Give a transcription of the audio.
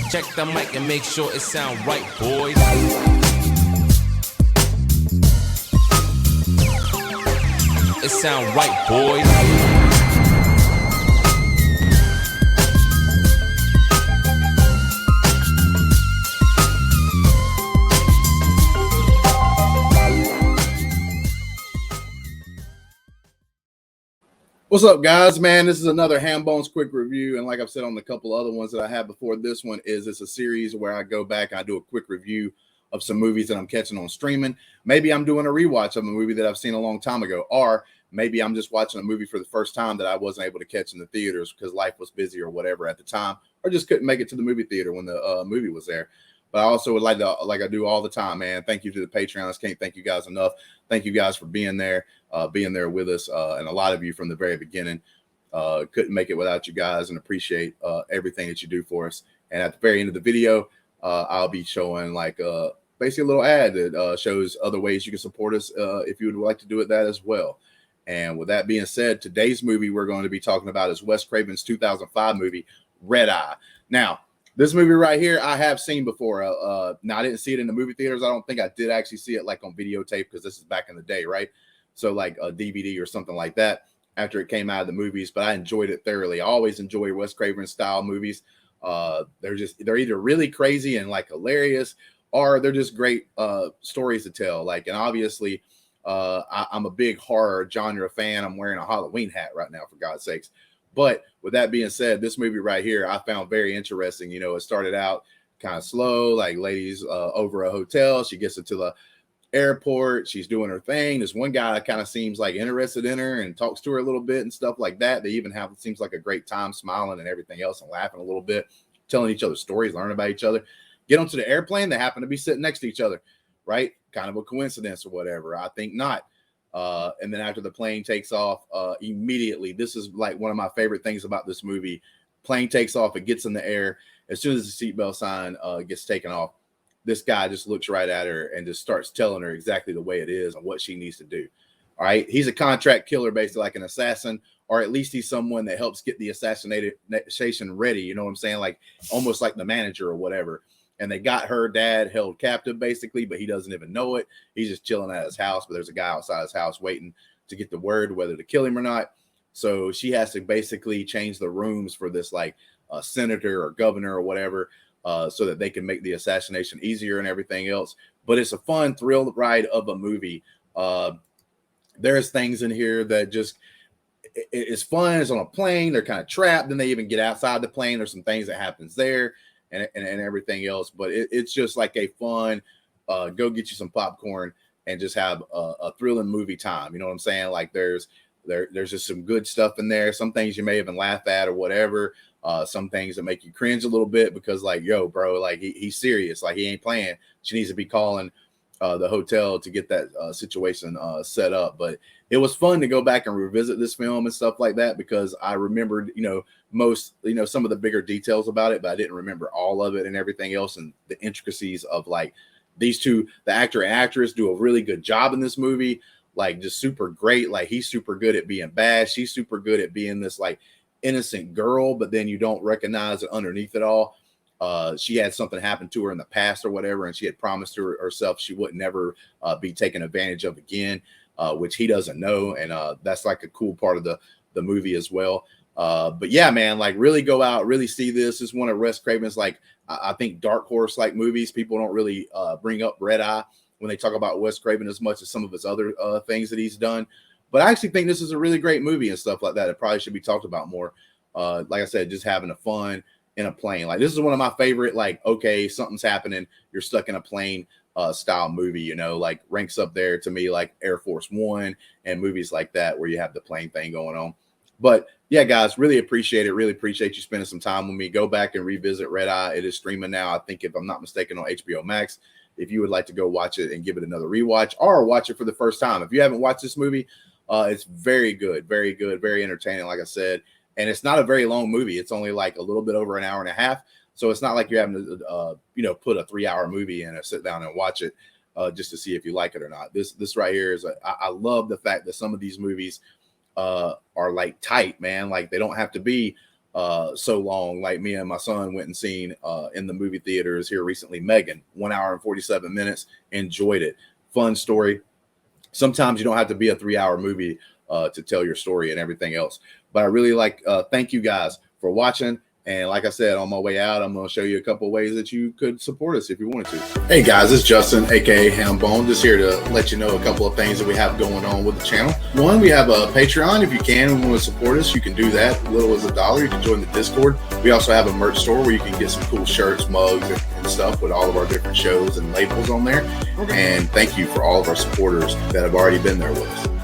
Check the mic and make sure it sound right, boys. It sound right, boys. What's up, guys? Man, this is another Hambone's quick review, and like I've said on the couple other ones that I had before this one, it's a series where I go back and I do a quick review of some movies that I'm catching on streaming. Maybe I'm doing a rewatch of a movie that I've seen a long time ago, or maybe I'm just watching a movie for the first time that I wasn't able to catch in the theaters because life was busy or whatever at the time, or just couldn't make it to the movie theater when the movie was there. But I also would like to, like I do all the time, man, thank you to the Patreons. Can't thank you guys enough. Thank you guys for being there with us. And a lot of you from the very beginning. Couldn't make it without you guys, and appreciate everything that you do for us. And at the very end of the video, I'll be showing like basically a little ad that shows other ways you can support us if you would like to do it that as well. And with that being said, today's movie we're going to be talking about is Wes Craven's 2005 movie, Red Eye. Now, this movie right here, I have seen before. Now, I didn't see it in the movie theaters. I don't think I did actually see it like on videotape because this is back in the day, right? So like a DVD or something like that after it came out of the movies. But I enjoyed it thoroughly. I always enjoy Wes Craven style movies. They're either really crazy and like hilarious, or they're just great stories to tell. Like, and obviously, I'm a big horror genre fan. I'm wearing a Halloween hat right now, for God's sakes. But with that being said, this movie right here, I found very interesting. You know, it started out kind of slow, like ladies over a hotel. She gets into the airport. She's doing her thing. This one guy kind of seems like interested in her and talks to her a little bit and stuff like that. They even have, it seems like a great time smiling and everything else and laughing a little bit, telling each other stories, learning about each other. Get onto the airplane. They happen to be sitting next to each other, right? Kind of a coincidence or whatever. I think not. And then after the plane takes off, immediately, this is like one of my favorite things about this movie. Plane takes off, it gets in the air. As soon as the seatbelt sign gets taken off, this guy just looks right at her and just starts telling her exactly the way it is and what she needs to do. All right. He's a contract killer, basically like an assassin, or at least he's someone that helps get the assassination ready. You know what I'm saying? Like almost like the manager or whatever. And they got her dad held captive, basically, but he doesn't even know it. He's just chilling at his house, but there's a guy outside his house waiting to get the word whether to kill him or not. So she has to basically change the rooms for this like senator or governor or whatever, so that they can make the assassination easier and everything else. But it's a fun thrill ride of a movie. There's things in here that just, it's fun. It's on a plane. They're kind of trapped. Then they even get outside the plane. There's some things that happens there. And everything else, but it's just like a fun go get you some popcorn and just have a thrilling movie time. You know what I'm saying? Like there's just some good stuff in there. Some things you may even laugh at or whatever. Some things that make you cringe a little bit because like, yo, bro, like he's serious. Like he ain't playing. She needs to be calling the hotel to get that situation set up. But it was fun to go back and revisit this film and stuff like that because I remembered, some of the bigger details about it, but I didn't remember all of it and everything else. And the intricacies of like these two, the actor and actress, do a really good job in this movie. Like just super great. Like he's super good at being bad. She's super good at being this like innocent girl, but then you don't recognize it underneath it all. She had something happen to her in the past or whatever, and she had promised herself she would never be taken advantage of again, which he doesn't know. And that's like a cool part of the movie as well. But yeah, man, like really go out, really see this. This is one of Wes Craven's, like, I think dark horse like movies. People don't really bring up Red Eye when they talk about Wes Craven as much as some of his other things that he's done. But I actually think this is a really great movie and stuff like that. It probably should be talked about more. Like I said, just having a fun in a plane. Like this is one of my favorite, like, okay, something's happening, you're stuck in a plane style movie, like ranks up there to me like Air Force One and movies like that where you have the plane thing going on. But yeah, guys, really appreciate it. Really appreciate you spending some time with me. Go back and revisit Red Eye. It is streaming now, I think, if I'm not mistaken, on HBO Max. If you would like to go watch it and give it another rewatch or watch it for the first time. If you haven't watched this movie, it's very good, very entertaining, like I said. And it's not a very long movie. It's only like a little bit over an hour and a half. So it's not like you're having to, put a 3-hour movie in and sit down and watch it just to see if you like it or not. This right here is, I love the fact that some of these movies are like tight, man. Like they don't have to be so long. Like me and my son went and seen in the movie theaters here recently, Megan, 1 hour and 47 minutes. Enjoyed it. Fun story. Sometimes you don't have to be a 3-hour movie to tell your story and everything else. But I really thank you guys for watching. And like I said, on my way out, I'm going to show you a couple of ways that you could support us if you wanted to. Hey guys, it's Justin, aka Hambone, just here to let you know a couple of things that we have going on with the channel. One, we have a Patreon. If you can and want to support us, you can do that. As little as $1. You can join the Discord. We also have a merch store where you can get some cool shirts, mugs, and stuff with all of our different shows and labels on there. And thank you for all of our supporters that have already been there with us.